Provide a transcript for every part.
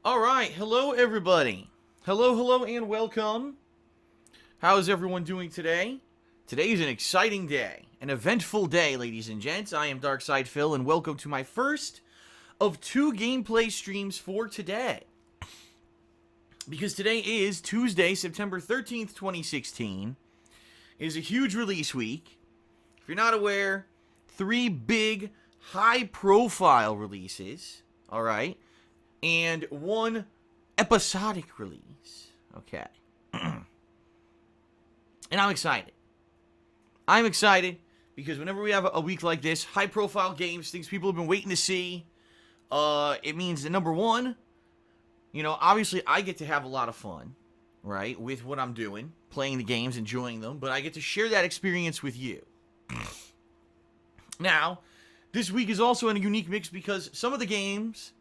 All right, hello everybody. Hello, and welcome. How is everyone doing today? Today is an exciting day, an eventful day, ladies and gents. I am Darkside Phil, and welcome to my first of two gameplay streams for today. Because today is Tuesday, September 13th, 2016. It is a huge release week. If you're not aware, three big, high-profile releases, all right, and one episodic release. Okay. And I'm excited. I'm excited because whenever we have a week like this, high profile games, things people have been waiting to see, it means that number one, obviously I get to have a lot of fun, right, with what I'm doing, playing the games, enjoying them, but I get to share that experience with you. Now, this week is also in a unique mix because some of the games,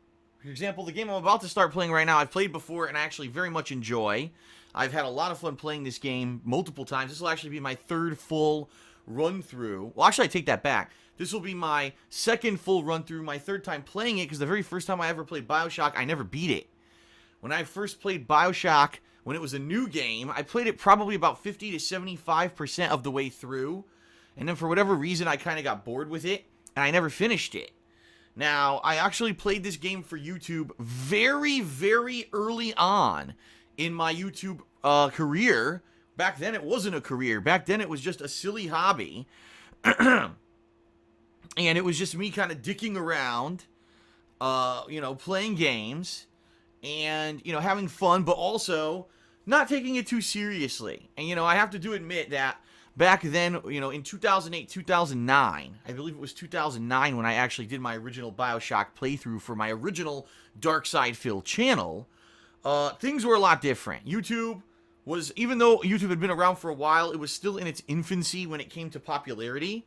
for example, the game I'm about to start playing right now, I've played before and I actually very much enjoy. I've had a lot of fun playing this game multiple times. This will actually be my third full run-through. Well, actually, I take that back. This will be my second full run-through, my third time playing it, because the very first time I ever played Bioshock, I never beat it. When I first played Bioshock, when it was a new game, I played it probably about 50 to 75% of the way through. And then for whatever reason, I kind of got bored with it, and I never finished it. Now, I actually played this game for YouTube very, very early on in my YouTube career. Back then, it wasn't a career. Back then, it was just a silly hobby. And it was just me kind of dicking around, playing games and, having fun, but also not taking it too seriously. And, I have to admit that back then, in 2008, 2009, I believe it was 2009 when I actually did my original Bioshock playthrough for my original Darkside Phil channel, things were a lot different. YouTube was, even though YouTube had been around for a while, it was still in its infancy when it came to popularity.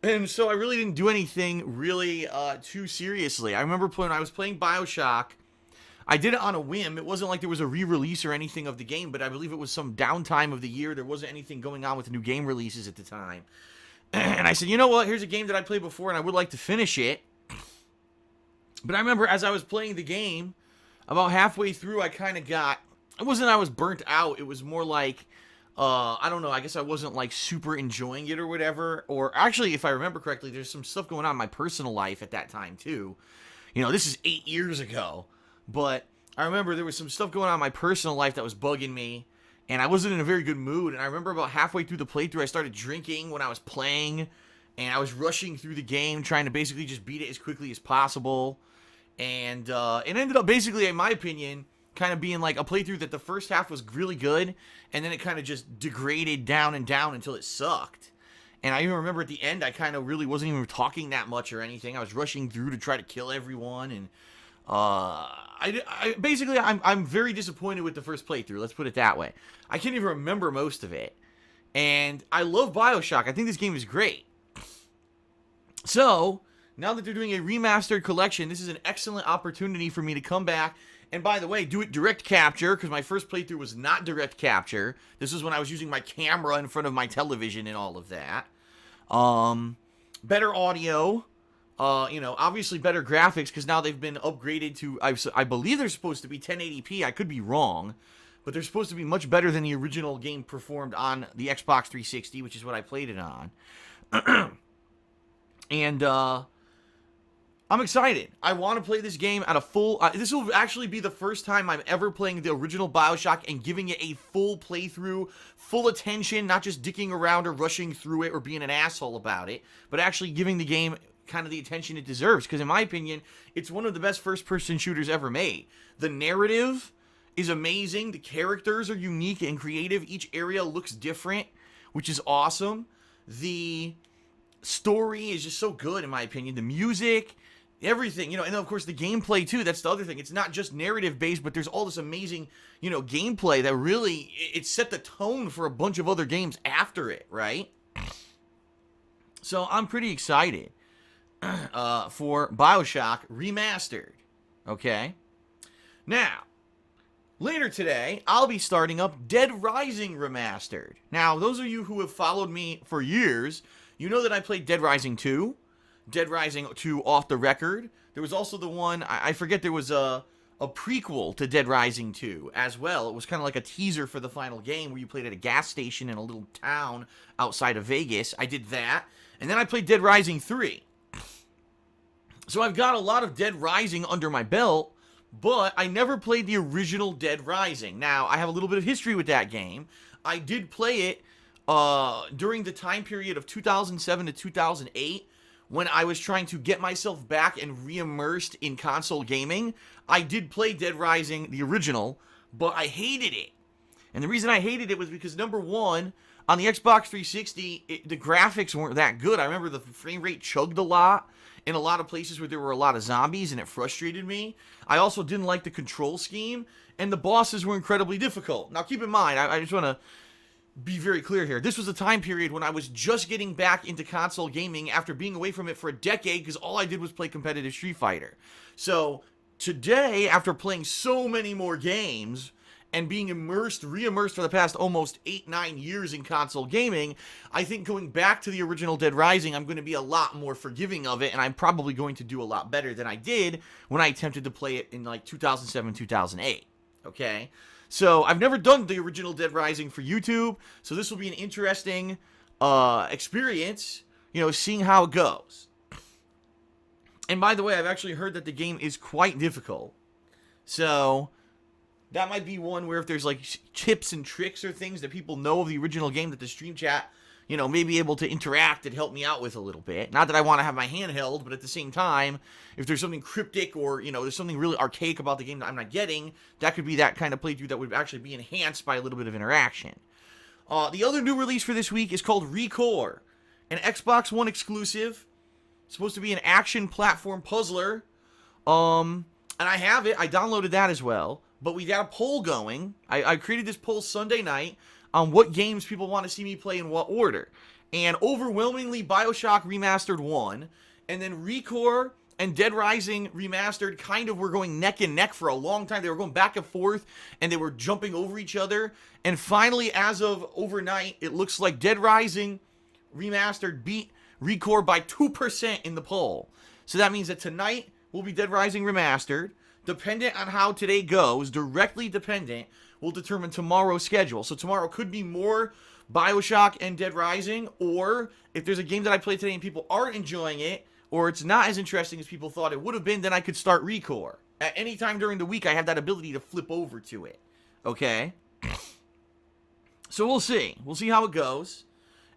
And so I really didn't do anything really too seriously. I remember when I was playing Bioshock, I did it on a whim. It wasn't like there was a re-release or anything of the game, but I believe it was some downtime of the year. There wasn't anything going on with new game releases at the time. And I said, you know what? Here's a game that I played before, and I would like to finish it. But I remember as I was playing the game, about halfway through, I kind of got... It wasn't I was burnt out. It was more like... I don't know. I guess I wasn't, like, super enjoying it or whatever. Or actually, if I remember correctly, there's some stuff going on in my personal life at that time, too. This is 8 years ago. But I remember there was some stuff going on in my personal life that was bugging me, and I wasn't in a very good mood. And I remember about halfway through the playthrough, I started drinking when I was playing, and I was rushing through the game, trying to basically just beat it as quickly as possible. And it ended up basically, in my opinion, kind of being like a playthrough that the first half was really good, and then it kind of just degraded down and down until it sucked. And I even remember at the end, I kind of really wasn't even talking that much or anything. I was rushing through to try to kill everyone, and I'm very disappointed with the first playthrough. Let's put it that way. I can't even remember most of it. And I love Bioshock. I think this game is great. So, now that they're doing a remastered collection, this is an excellent opportunity for me to come back. And by the way, do it direct capture, because my first playthrough was not direct capture. This is when I was using my camera in front of my television and all of that. Better audio. Obviously better graphics, because now they've been upgraded to, I believe they're supposed to be 1080p. I could be wrong, but they're supposed to be much better than the original game performed on the Xbox 360, which is what I played it on. And, I'm excited. I want to play this game at a full, this will actually be the first time I'm ever playing the original Bioshock and giving it a full playthrough, full attention, not just dicking around or rushing through it or being an asshole about it, but actually giving the game kind of the attention it deserves, because in my opinion, it's one of the best first-person shooters ever made. The narrative is amazing. The characters are unique and creative. Each area looks different, which is awesome. The story is just so good, in my opinion. The music, everything, and of course the gameplay too. That's the other thing. It's not just narrative-based, but there's all this amazing, gameplay that really, it set the tone for a bunch of other games after it, right? So I'm pretty excited for Bioshock Remastered. Okay? Now, later today, I'll be starting up Dead Rising Remastered. Now, those of you who have followed me for years, you know that I played Dead Rising 2. Dead Rising 2 Off the Record. There was also the one, I forget, there was a a prequel to Dead Rising 2 as well. It was kind of like a teaser for the final game where you played at a gas station in a little town outside of Vegas. I did that. And then I played Dead Rising 3. So I've got a lot of Dead Rising under my belt, but I never played the original Dead Rising. Now, I have a little bit of history with that game. I did play it during the time period of 2007 to 2008 when I was trying to get myself back and re-immersed in console gaming. I did play Dead Rising, the original, but I hated it. And the reason I hated it was because, number one, on the Xbox 360, the graphics weren't that good. I remember the frame rate chugged a lot in a lot of places where there were a lot of zombies, and it frustrated me. I also didn't like the control scheme, and the bosses were incredibly difficult. Now, keep in mind, I just want to be very clear here. This was a time period when I was just getting back into console gaming after being away from it for a decade because all I did was play competitive Street Fighter. So today, after playing so many more games and being re-immersed for the past almost 8-9 years in console gaming, I think going back to the original Dead Rising, I'm going to be a lot more forgiving of it, and I'm probably going to do a lot better than I did when I attempted to play it in like 2007, 2008. Okay? So, I've never done the original Dead Rising for YouTube, so this will be an interesting experience, seeing how it goes. And by the way, I've actually heard that the game is quite difficult. So, that might be one where if there's like tips and tricks or things that people know of the original game that the stream chat, may be able to interact and help me out with a little bit. Not that I want to have my hand held, but at the same time, if there's something cryptic or, there's something really archaic about the game that I'm not getting, that could be that kind of playthrough that would actually be enhanced by a little bit of interaction. The other new release for this week is called Recore, an Xbox One exclusive. It's supposed to be an action platform puzzler. And I have it. I downloaded that as well. But we got a poll going. I created this poll Sunday night on what games people want to see me play in what order. And overwhelmingly, Bioshock Remastered won. And then Recore and Dead Rising Remastered kind of were going neck and neck for a long time. They were going back and forth, and they were jumping over each other. And finally, as of overnight, it looks like Dead Rising Remastered beat Recore by 2% in the poll. So that means that tonight will be Dead Rising Remastered. Dependent on how today goes, directly dependent, will determine tomorrow's schedule. So tomorrow could be more Bioshock and Dead Rising, or if there's a game that I play today and people aren't enjoying it, or it's not as interesting as people thought it would have been, then I could start Recore. At any time during the week, I have that ability to flip over to it. Okay? So we'll see. We'll see how it goes,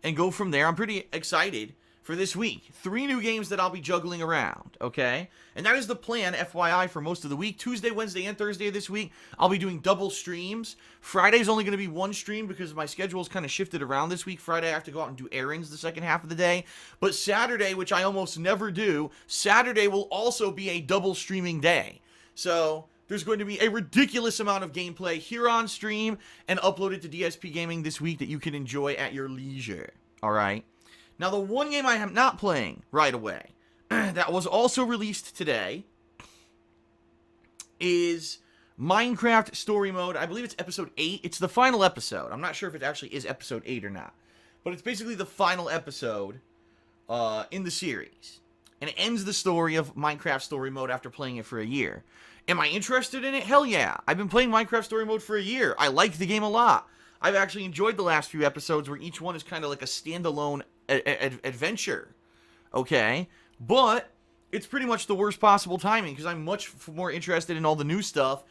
and go from there. I'm pretty excited for this week. 3 new games that I'll be juggling around, okay? And that is the plan, FYI, for most of the week. Tuesday, Wednesday, and Thursday of this week, I'll be doing double streams. Friday's only going to be 1 stream because my schedule's kind of shifted around this week. Friday, I have to go out and do errands the second half of the day. But Saturday, which I almost never do, Saturday will also be a double streaming day. So there's going to be a ridiculous amount of gameplay here on stream and uploaded to DSPGaming this week that you can enjoy at your leisure, all right? Now, the one game I am not playing right away, that was also released today, is Minecraft Story Mode. I believe it's episode 8. It's the final episode. I'm not sure if it actually is episode 8 or not. But it's basically the final episode in the series. And it ends the story of Minecraft Story Mode after playing it for a year. Am I interested in it? Hell yeah. I've been playing Minecraft Story Mode for a year. I like the game a lot. I've actually enjoyed the last few episodes where each one is kind of like a standalone adventure, okay? But it's pretty much the worst possible timing because I'm much more interested in all the new stuff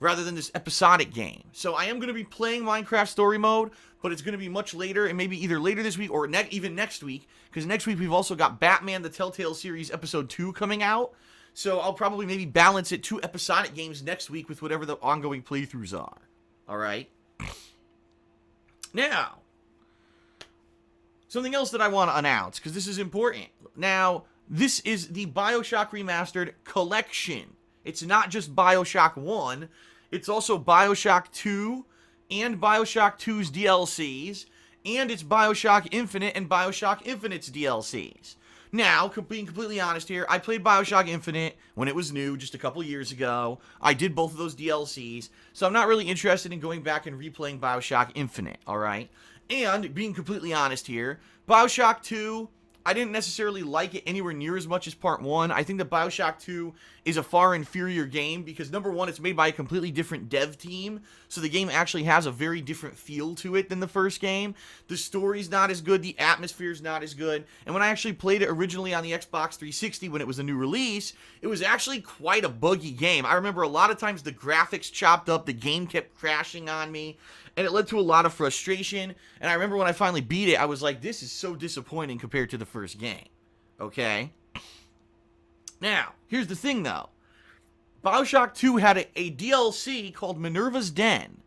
rather than this episodic game. So I am going to be playing Minecraft Story Mode, but it's going to be much later, and maybe either later this week or even next week, because next week we've also got Batman the Telltale Series Episode 2 coming out. So I'll probably maybe balance it 2 episodic games next week with whatever the ongoing playthroughs are. All right? Now, something else that I want to announce, because this is important. Now, this is the Bioshock Remastered Collection. It's not just Bioshock 1. It's also Bioshock 2 and Bioshock 2's DLCs. And it's Bioshock Infinite and Bioshock Infinite's DLCs. Now, being completely honest here, I played Bioshock Infinite when it was new just a couple years ago. I did both of those DLCs, so I'm not really interested in going back and replaying Bioshock Infinite, alright? And, being completely honest here, Bioshock 2 I didn't necessarily like it anywhere near as much as Part 1. I think that Bioshock 2 is a far inferior game because, number one, it's made by a completely different dev team, so the game actually has a very different feel to it than the first game. The story's not as good, the atmosphere's not as good, and when I actually played it originally on the Xbox 360 when it was a new release, it was actually quite a buggy game. I remember a lot of times the graphics chopped up, the game kept crashing on me, and it led to a lot of frustration. And I remember when I finally beat it, I was like, this is so disappointing compared to the first game. Okay? Now, here's the thing, though. Bioshock 2 had a DLC called Minerva's Den.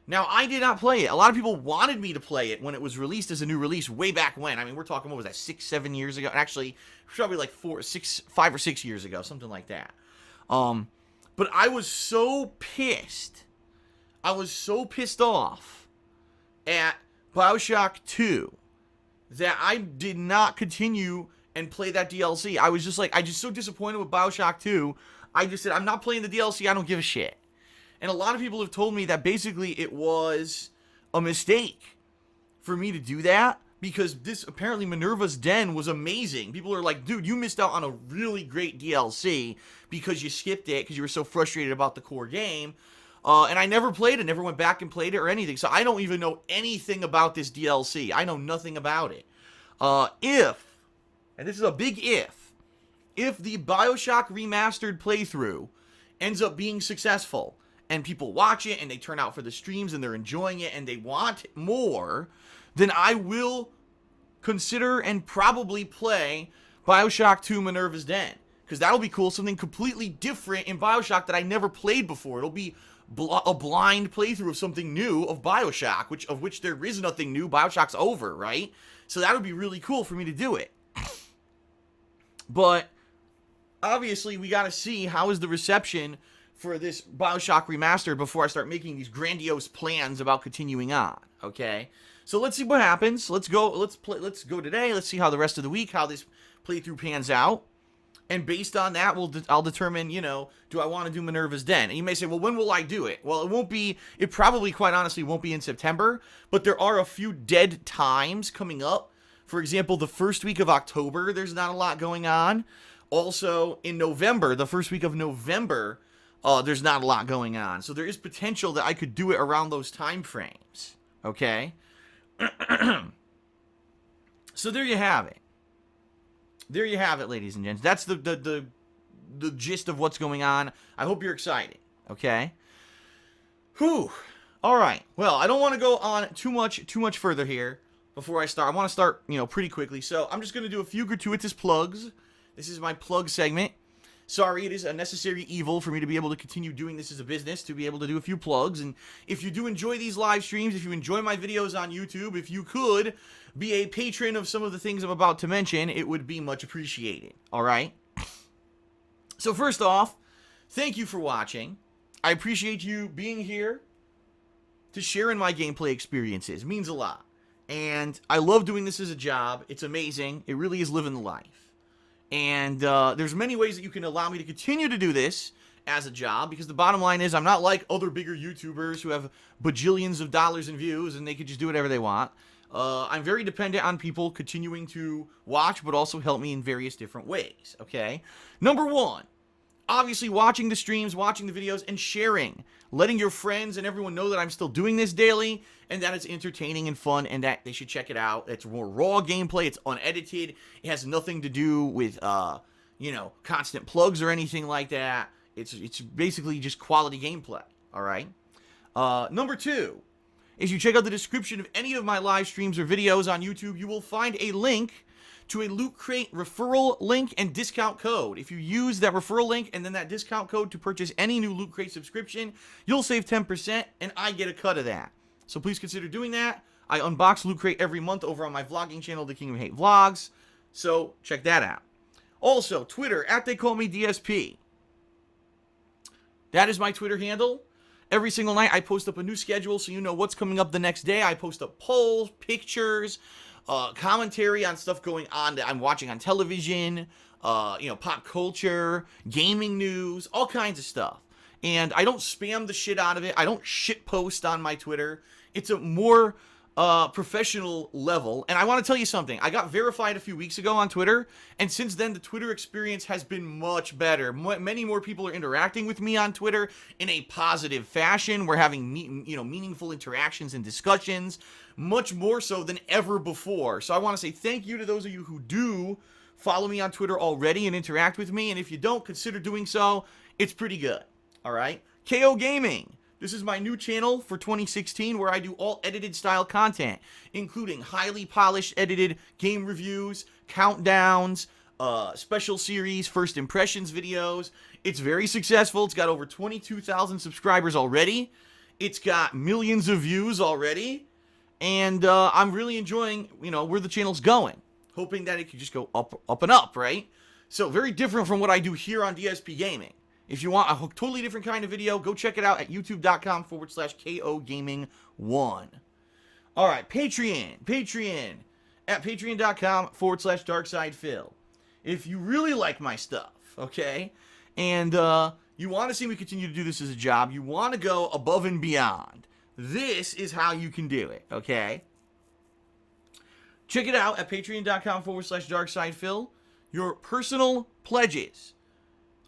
Now, I did not play it. A lot of people wanted me to play it when it was released as a new release way back when. I mean, we're talking, what was that, 6, 7 years ago? Actually, probably like 5 or 6 years ago, something like that. But I was so pissed. I was so pissed off at Bioshock 2 that I did not continue and play that DLC. I was just like, I just so disappointed with Bioshock 2. I just said, I'm not playing the DLC. I don't give a shit. And a lot of people have told me that basically it was a mistake for me to do that because this apparently Minerva's Den was amazing. People are like, dude, you missed out on a really great DLC because you skipped it because you were so frustrated about the core game. And I never played it, never went back and played it or anything. So I don't even know anything about this DLC. I know nothing about it. If, and this is a big if the Bioshock Remastered playthrough ends up being successful, and people watch it, and they turn out for the streams, and they're enjoying it, and they want more, then I will consider and probably play Bioshock 2 Minerva's Den. Because that'll be cool, something completely different in Bioshock that I never played before. It'll be a blind playthrough of something new of Bioshock, of which there is nothing new. Bioshock's over, right? So that would be really cool for me to do it. But obviously, we got to see how is the reception for this Bioshock Remastered before I start making these grandiose plans about continuing on. Okay, so let's see what happens. Let's go today. Let's see how the rest of the week, how this playthrough pans out. And based on that, I'll determine, do I want to do Minerva's Den? And you may say, well, when will I do it? Well, it probably, quite honestly, won't be in September, but there are a few dead times coming up. For example, the first week of October, there's not a lot going on. Also, in November, the first week of November, there's not a lot going on. So there is potential that I could do it around those time frames. Okay? So there you have it. There you have it, ladies and gents. That's the gist of what's going on. I hope you're excited. Okay? Whew. All right. Well, I don't want to go on too much further here before I start. I want to start, pretty quickly. So I'm just going to do a few gratuitous plugs. This is my plug segment. Sorry, it is a necessary evil for me to be able to continue doing this as a business, to be able to do a few plugs. And if you do enjoy these live streams, if you enjoy my videos on YouTube, if you could be a patron of some of the things I'm about to mention, it would be much appreciated. All right? So first off, thank you for watching. I appreciate you being here to share in my gameplay experiences. It means a lot. And I love doing this as a job. It's amazing. It really is living the life. And there's many ways that you can allow me to continue to do this as a job, because the bottom line is I'm not like other bigger YouTubers who have bajillions of dollars in views and they could just do whatever they want. I'm very dependent on people continuing to watch, but also help me in various different ways, okay? Number one, obviously watching the streams, watching the videos, and sharing. Letting your friends and everyone know that I'm still doing this daily, and that it's entertaining and fun, and that they should check it out. It's more raw gameplay, it's unedited, it has nothing to do with, constant plugs or anything like that. It's basically just quality gameplay, alright? Number two, if you check out the description of any of my live streams or videos on YouTube, you will find a link to a Loot Crate referral link and discount code. If you use that referral link and then that discount code to purchase any new Loot Crate subscription, you'll save 10% and I get a cut of that. So please consider doing that. I unbox Loot Crate every month over on my vlogging channel, The King of Hate Vlogs. So check that out. Also, Twitter, @TheyCallMeDSP. That is my Twitter handle. Every single night I post up a new schedule so you know what's coming up the next day. I post up polls, pictures, commentary on stuff going on that I'm watching on television, pop culture, gaming news, all kinds of stuff. And I don't spam the shit out of it. I don't shit post on my Twitter. It's a more professional level. And I want to tell you something. I got verified a few weeks ago on Twitter, and since then the Twitter experience has been much better. Many more people are interacting with me on Twitter in a positive fashion. We're having meaningful interactions and discussions, much more so than ever before. So I want to say thank you to those of you who do follow me on Twitter already and interact with me. And if you don't, consider doing so. It's pretty good. All right. KO Gaming. This is my new channel for 2016 where I do all edited style content, including highly polished edited game reviews, countdowns, special series, first impressions videos. It's very successful. It's got over 22,000 subscribers already. It's got millions of views already. And I'm really enjoying, where the channel's going. Hoping that it could just go up and up, right? So very different from what I do here on DSP Gaming. If you want a totally different kind of video, go check it out at youtube.com/KOGaming1. All right, Patreon at patreon.com/DarksidePhil. If you really like my stuff, okay, and you want to see me continue to do this as a job, you want to go above and beyond, this is how you can do it, okay? Check it out at patreon.com/DarksidePhil. Your personal pledges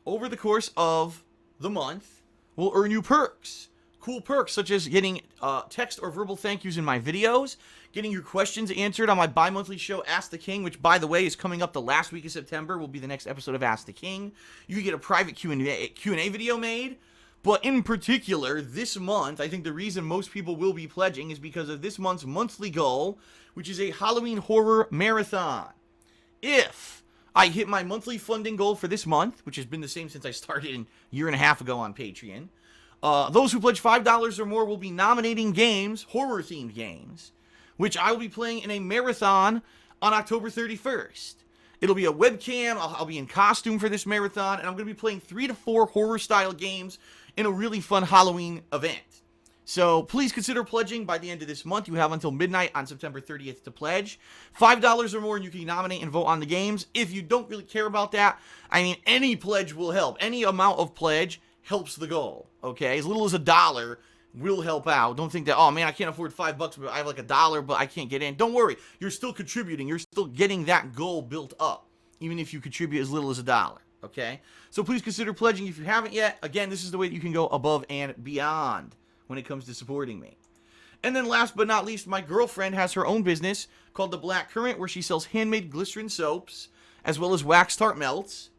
over the course of the month will earn you perks. Cool perks such as getting text or verbal thank yous in my videos, getting your questions answered on my bi-monthly show Ask the King, which, by the way, is coming up the last week of September, will be the next episode of Ask the King. You can get a private Q&A video made. But in particular, this month, I think the reason most people will be pledging is because of this month's monthly goal, which is a Halloween horror marathon. If I hit my monthly funding goal for this month, which has been the same since I started a year and a half ago on Patreon, those who pledge $5 or more will be nominating games, horror-themed games, which I will be playing in a marathon on October 31st. It'll be a webcam, I'll be in costume for this marathon, and I'm going to be playing 3 to 4 horror-style games in a really fun Halloween event. So please consider pledging by the end of this month. You have until midnight on September 30th to pledge. $5 or more and you can nominate and vote on the games. If you don't really care about that, I mean, any pledge will help. Any amount of pledge helps the goal, okay? As little as $1 will help out. Don't think that, oh man, I can't afford $5, but I have like $1, but I can't get in. Don't worry. You're still contributing. You're still getting that goal built up, even if you contribute as little as $1, okay? So please consider pledging if you haven't yet. Again, this is the way that you can go above and beyond when it comes to supporting me. And then last but not least, my girlfriend has her own business called The Black Currant, where she sells handmade glycerin soaps, as well as wax tart melts.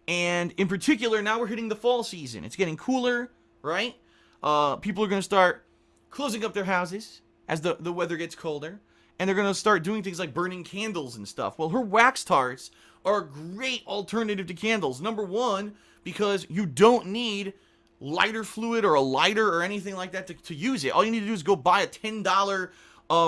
And in particular, now we're hitting the fall season. It's getting cooler, right? People are going to start closing up their houses as the weather gets colder. And they're going to start doing things like burning candles and stuff. Well, her wax tarts are a great alternative to candles. Number one, because you don't need lighter fluid or a lighter or anything like that to use it. All you need to do is go buy a $10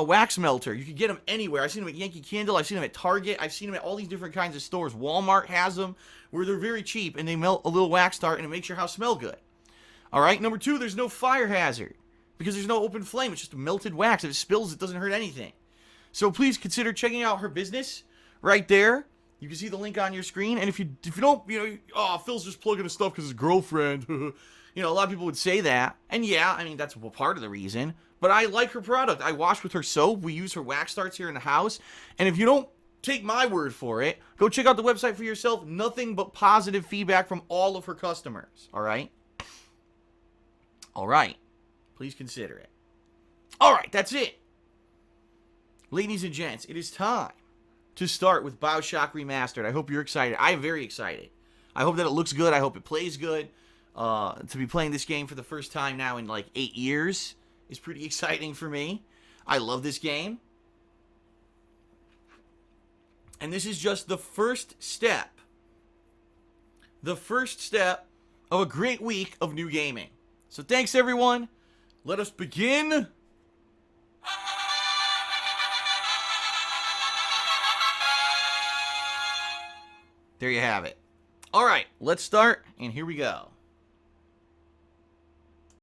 wax melter. You can get them anywhere. I've seen them at Yankee Candle. I've seen them at Target. I've seen them at all these different kinds of stores. Walmart has them where they're very cheap and they melt a little wax tart and it makes your house smell good. All right. Number two, there's no fire hazard because there's no open flame. It's just melted wax. If it spills, it doesn't hurt anything. So please consider checking out her business right there. You can see the link on your screen. And if you don't, Phil's just plugging his stuff because his girlfriend. A lot of people would say that. And yeah, I mean, that's part of the reason. But I like her product. I wash with her soap. We use her wax starts here in the house. And if you don't take my word for it, go check out the website for yourself. Nothing but positive feedback from all of her customers. All right? All right. Please consider it. All right, that's it. Ladies and gents, it is time to start with Bioshock Remastered. I hope you're excited. I am very excited. I hope that it looks good. I hope it plays good. To be playing this game for the first time now in like 8 years is pretty exciting for me. I love this game. And this is just the first step. The first step of a great week of new gaming. So thanks everyone. Let us begin. There you have it. All right, let's start, and here we go.